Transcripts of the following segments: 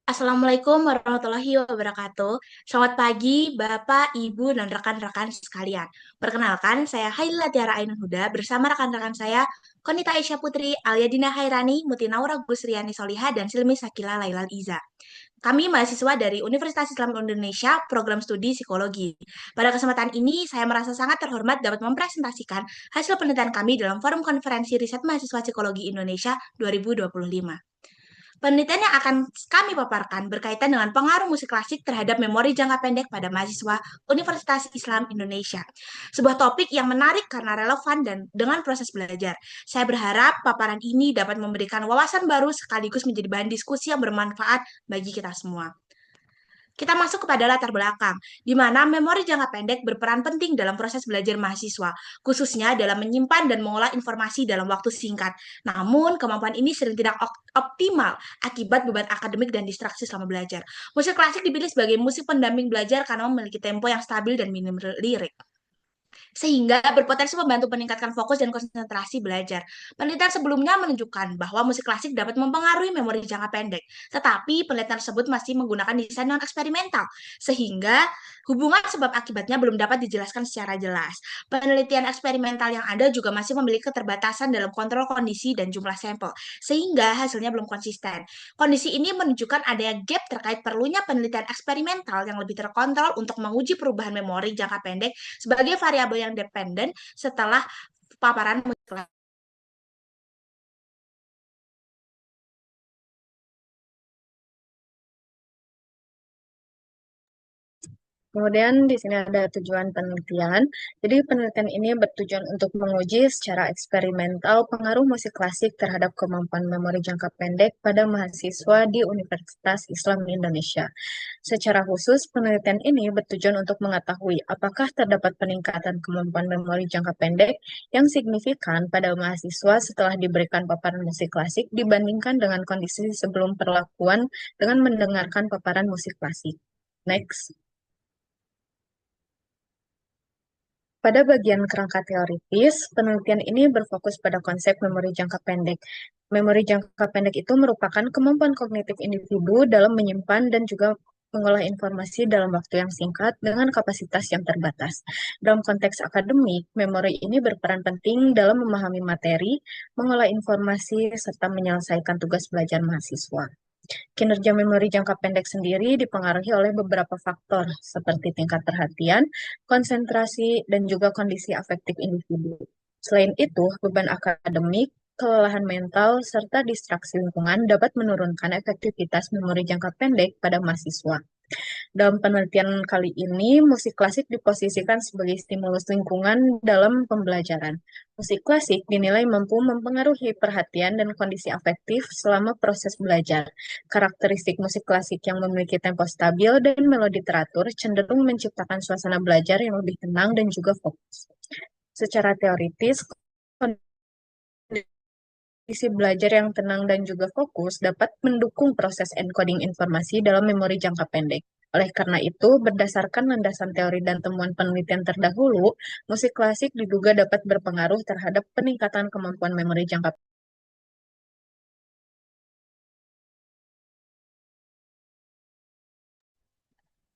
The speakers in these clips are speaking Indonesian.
Assalamualaikum warahmatullahi wabarakatuh. Selamat pagi, Bapak, Ibu, dan rekan-rekan sekalian. Perkenalkan, saya Haila Tiara Ainun Huda bersama rekan-rekan saya, Konita Aisyah Putri, Alyadina Hairani, Mutinaura Gusriani Soliha, dan Silmi Sakila Lailal Iza. Kami mahasiswa dari Universitas Islam Indonesia, program studi psikologi. Pada kesempatan ini, saya merasa sangat terhormat dapat mempresentasikan hasil penelitian kami dalam Forum Konferensi Riset Mahasiswa Psikologi Indonesia 2025. Penelitian yang akan kami paparkan berkaitan dengan pengaruh musik klasik terhadap memori jangka pendek pada mahasiswa Universitas Islam Indonesia. Sebuah topik yang menarik karena relevan dan dengan proses belajar. Saya berharap paparan ini dapat memberikan wawasan baru sekaligus menjadi bahan diskusi yang bermanfaat bagi kita semua. Kita masuk kepada latar belakang, di mana memori jangka pendek berperan penting dalam proses belajar mahasiswa, khususnya dalam menyimpan dan mengolah informasi dalam waktu singkat. Namun, kemampuan ini sering tidak optimal akibat beban akademik dan distraksi selama belajar. Musik klasik dipilih sebagai musik pendamping belajar karena memiliki tempo yang stabil dan minim lirik, sehingga berpotensi membantu meningkatkan fokus dan konsentrasi belajar. Penelitian sebelumnya menunjukkan bahwa musik klasik dapat mempengaruhi memori jangka pendek, tetapi penelitian tersebut masih menggunakan desain non-eksperimental, sehingga hubungan sebab akibatnya belum dapat dijelaskan secara jelas. Penelitian eksperimental yang ada juga masih memiliki keterbatasan dalam kontrol kondisi dan jumlah sampel, sehingga hasilnya belum konsisten. Kondisi ini menunjukkan adanya gap terkait perlunya penelitian eksperimental yang lebih terkontrol untuk menguji perubahan memori jangka pendek sebagai variabel yang dependen setelah paparan musik. Kemudian di sini ada tujuan penelitian. Jadi penelitian ini bertujuan untuk menguji secara eksperimental pengaruh musik klasik terhadap kemampuan memori jangka pendek pada mahasiswa di Universitas Islam Indonesia. Secara khusus, penelitian ini bertujuan untuk mengetahui apakah terdapat peningkatan kemampuan memori jangka pendek yang signifikan pada mahasiswa setelah diberikan paparan musik klasik dibandingkan dengan kondisi sebelum perlakuan dengan mendengarkan paparan musik klasik. Next. Pada bagian kerangka teoritis, penelitian ini berfokus pada konsep memori jangka pendek. Memori jangka pendek itu merupakan kemampuan kognitif individu dalam menyimpan dan juga mengolah informasi dalam waktu yang singkat dengan kapasitas yang terbatas. Dalam konteks akademik, memori ini berperan penting dalam memahami materi, mengolah informasi, serta menyelesaikan tugas belajar mahasiswa. Kinerja memori jangka pendek sendiri dipengaruhi oleh beberapa faktor, seperti tingkat perhatian, konsentrasi, dan juga kondisi afektif individu. Selain itu, beban akademik, kelelahan mental, serta distraksi lingkungan dapat menurunkan efektivitas memori jangka pendek pada mahasiswa. Dalam penelitian kali ini, musik klasik diposisikan sebagai stimulus lingkungan dalam pembelajaran. Musik klasik dinilai mampu mempengaruhi perhatian dan kondisi afektif selama proses belajar. Karakteristik musik klasik yang memiliki tempo stabil dan melodi teratur cenderung menciptakan suasana belajar yang lebih tenang dan juga fokus. Secara teoritis, kondisi belajar yang tenang dan juga fokus dapat mendukung proses encoding informasi dalam memori jangka pendek. Oleh karena itu, berdasarkan landasan teori dan temuan penelitian terdahulu, musik klasik diduga dapat berpengaruh terhadap peningkatan kemampuan memori jangka pendek.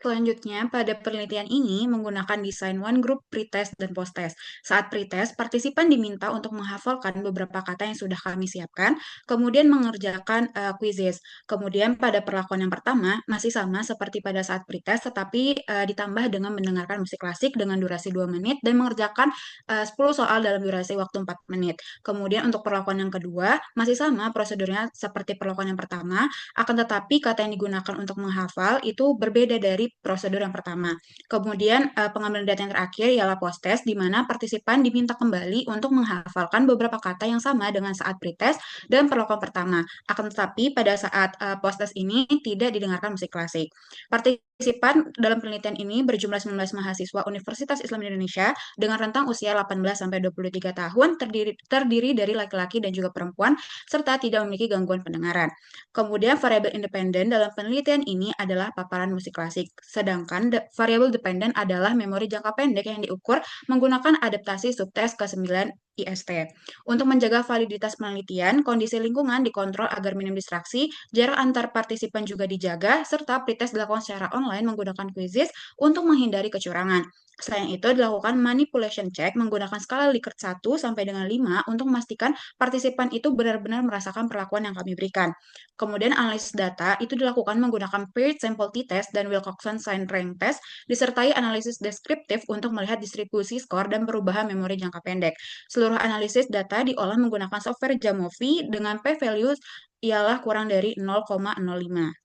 Selanjutnya, pada penelitian ini menggunakan desain one group pretest dan post-test. Saat pretest, partisipan diminta untuk menghafalkan beberapa kata yang sudah kami siapkan, kemudian mengerjakan quizzes. Kemudian pada perlakuan yang pertama, masih sama seperti pada saat pretest, tetapi ditambah dengan mendengarkan musik klasik dengan durasi 2 menit dan mengerjakan 10 soal dalam durasi waktu 4 menit. Kemudian untuk perlakuan yang kedua, masih sama prosedurnya seperti perlakuan yang pertama, akan tetapi kata yang digunakan untuk menghafal itu berbeda dari prosedur yang pertama. Kemudian pengambilan data yang terakhir ialah post-test, di mana partisipan diminta kembali untuk menghafalkan beberapa kata yang sama dengan saat pretest dan perlakuan pertama. Akan tetapi pada saat post-test ini tidak didengarkan musik klasik. Partisipan dalam penelitian ini berjumlah 19 mahasiswa Universitas Islam Indonesia dengan rentang usia 18 sampai 23 tahun, terdiri dari laki-laki dan juga perempuan, serta tidak memiliki gangguan pendengaran. Kemudian variabel independen dalam penelitian ini adalah paparan musik klasik, sedangkan variabel dependen adalah memori jangka pendek yang diukur menggunakan adaptasi subtes ke-9 IST. Untuk menjaga validitas penelitian, kondisi lingkungan dikontrol agar minim distraksi, jarak antar partisipan juga dijaga, serta pretest dilakukan secara online menggunakan quizzes untuk menghindari kecurangan. Selain itu, dilakukan manipulation check menggunakan skala Likert 1 sampai dengan 5 untuk memastikan partisipan itu benar-benar merasakan perlakuan yang kami berikan. Kemudian analisis data itu dilakukan menggunakan paired sample t-test dan Wilcoxon sign rank test disertai analisis deskriptif untuk melihat distribusi skor dan perubahan memori jangka pendek. Seluruh analisis data diolah menggunakan software Jamovi dengan p-value ialah kurang dari 0,05.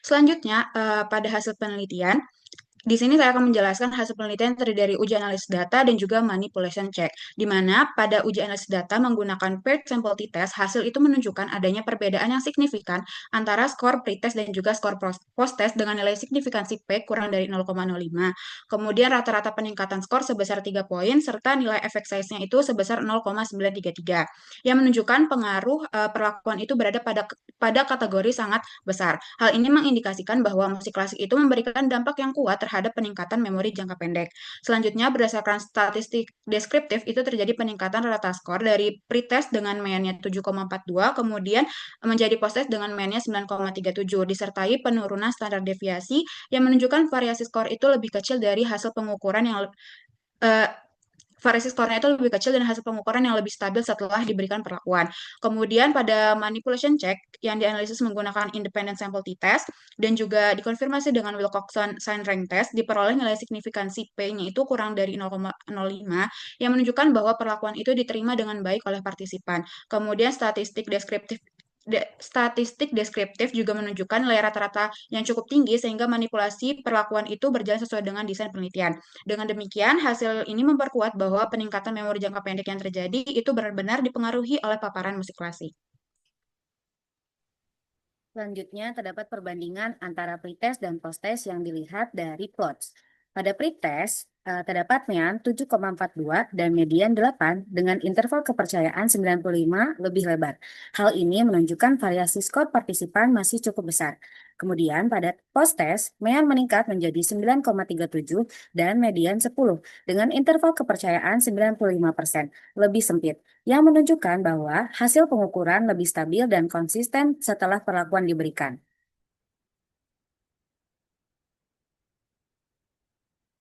Selanjutnya, pada hasil penelitian, di sini saya akan menjelaskan hasil penelitian terdiri dari uji analisis data dan juga manipulation check, di mana pada uji analisis data menggunakan paired sample t-test, hasil itu menunjukkan adanya perbedaan yang signifikan antara skor pretest dan juga skor post-test dengan nilai signifikansi P kurang dari 0,05. Kemudian rata-rata peningkatan skor sebesar 3 poin, serta nilai effect size-nya itu sebesar 0,933, yang menunjukkan pengaruh perlakuan itu berada pada kategori sangat besar. Hal ini mengindikasikan bahwa musik klasik itu memberikan dampak yang kuat terhadap peningkatan memori jangka pendek. Selanjutnya, berdasarkan statistik deskriptif, itu terjadi peningkatan rata skor dari pretest dengan meannya 7,42, kemudian menjadi posttest dengan meannya 9,37, disertai penurunan standar deviasi yang menunjukkan variasi skor itu lebih kecil dari hasil pengukuran yang eh, variasi skornya itu lebih kecil dan hasil pengukuran yang lebih stabil setelah diberikan perlakuan. Kemudian pada manipulation check yang dianalisis menggunakan independent sample t-test dan juga dikonfirmasi dengan Wilcoxon sign rank test, diperoleh nilai signifikansi P-nya itu kurang dari 0,05 yang menunjukkan bahwa perlakuan itu diterima dengan baik oleh partisipan. Kemudian statistik deskriptif juga menunjukkan nilai rata-rata yang cukup tinggi sehingga manipulasi perlakuan itu berjalan sesuai dengan desain penelitian. Dengan demikian, hasil ini memperkuat bahwa peningkatan memori jangka pendek yang terjadi itu benar-benar dipengaruhi oleh paparan musik klasik. Selanjutnya, terdapat perbandingan antara pretest dan posttest yang dilihat dari plots. Pada pretest, terdapat mean 7,42 dan median 8 dengan interval kepercayaan 95 lebih lebar. Hal ini menunjukkan variasi skor partisipan masih cukup besar. Kemudian pada posttest, mean meningkat menjadi 9,37 dan median 10 dengan interval kepercayaan 95% lebih sempit, yang menunjukkan bahwa hasil pengukuran lebih stabil dan konsisten setelah perlakuan diberikan.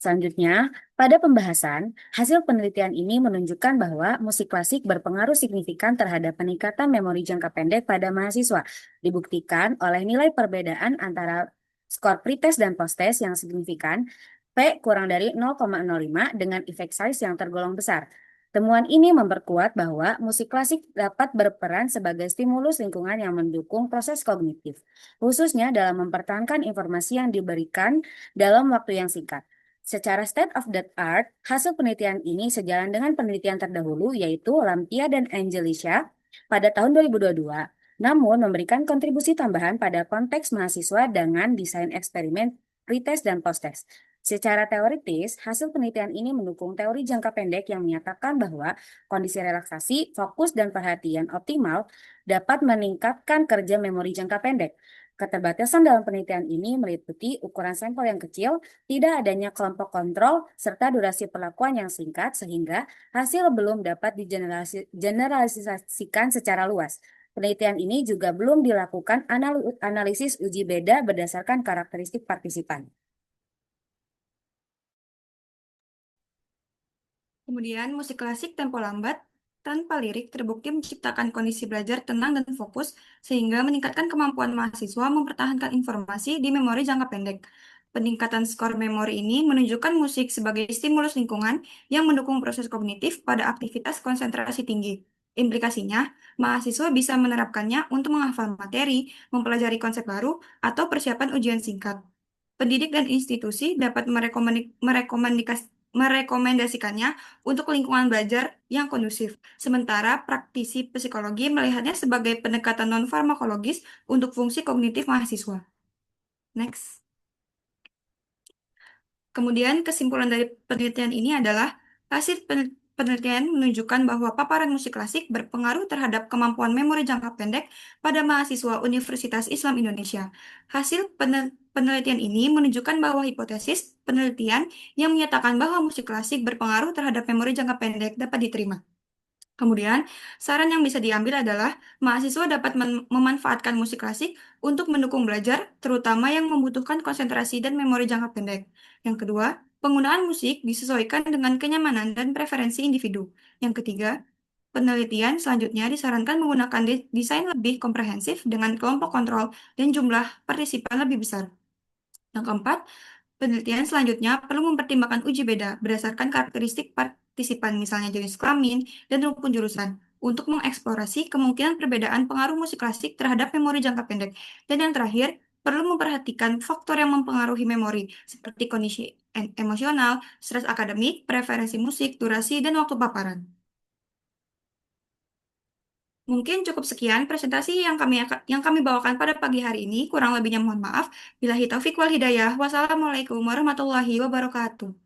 Selanjutnya, pada pembahasan, hasil penelitian ini menunjukkan bahwa musik klasik berpengaruh signifikan terhadap peningkatan memori jangka pendek pada mahasiswa, dibuktikan oleh nilai perbedaan antara skor pretest dan posttest yang signifikan, P kurang dari 0,05 dengan effect size yang tergolong besar. Temuan ini memperkuat bahwa musik klasik dapat berperan sebagai stimulus lingkungan yang mendukung proses kognitif, khususnya dalam mempertahankan informasi yang diberikan dalam waktu yang singkat. Secara state of the art, hasil penelitian ini sejalan dengan penelitian terdahulu yaitu Lampia dan Angelisha pada tahun 2022, namun memberikan kontribusi tambahan pada konteks mahasiswa dengan desain eksperimen pretest dan posttest. Secara teoritis, hasil penelitian ini mendukung teori jangka pendek yang menyatakan bahwa kondisi relaksasi, fokus, dan perhatian optimal dapat meningkatkan kerja memori jangka pendek. Keterbatasan dalam penelitian ini meliputi ukuran sampel yang kecil, tidak adanya kelompok kontrol, serta durasi perlakuan yang singkat sehingga hasil belum dapat digeneralisasikan secara luas. Penelitian ini juga belum dilakukan analisis uji beda berdasarkan karakteristik partisipan. Kemudian, musik klasik tempo lambat tanpa lirik terbukti menciptakan kondisi belajar tenang dan fokus sehingga meningkatkan kemampuan mahasiswa mempertahankan informasi di memori jangka pendek. Peningkatan skor memori ini menunjukkan musik sebagai stimulus lingkungan yang mendukung proses kognitif pada aktivitas konsentrasi tinggi. Implikasinya, mahasiswa bisa menerapkannya untuk menghafal materi, mempelajari konsep baru, atau persiapan ujian singkat. Pendidik dan institusi dapat merekomendasikannya untuk lingkungan belajar yang kondusif. Sementara praktisi psikologi melihatnya sebagai pendekatan non-farmakologis untuk fungsi kognitif mahasiswa. Next. Kemudian kesimpulan dari penelitian ini adalah penelitian menunjukkan bahwa paparan musik klasik berpengaruh terhadap kemampuan memori jangka pendek pada mahasiswa Universitas Islam Indonesia. Hasil penelitian ini menunjukkan bahwa hipotesis penelitian yang menyatakan bahwa musik klasik berpengaruh terhadap memori jangka pendek dapat diterima. Kemudian, saran yang bisa diambil adalah mahasiswa dapat memanfaatkan musik klasik untuk mendukung belajar, terutama yang membutuhkan konsentrasi dan memori jangka pendek. Yang kedua, penggunaan musik disesuaikan dengan kenyamanan dan preferensi individu. Yang ketiga, penelitian selanjutnya disarankan menggunakan desain lebih komprehensif dengan kelompok kontrol dan jumlah partisipan lebih besar. Yang keempat, penelitian selanjutnya perlu mempertimbangkan uji beda berdasarkan karakteristik partisipan, misalnya jenis kelamin dan rukun jurusan, untuk mengeksplorasi kemungkinan perbedaan pengaruh musik klasik terhadap memori jangka pendek. Dan yang terakhir, perlu memperhatikan faktor yang mempengaruhi memori, seperti kondisi emosional, stres akademik, preferensi musik, durasi, dan waktu paparan. Mungkin cukup sekian presentasi yang kami bawakan pada pagi hari ini. Kurang lebihnya mohon maaf. Billahi taufik wal hidayah. Wassalamualaikum warahmatullahi wabarakatuh.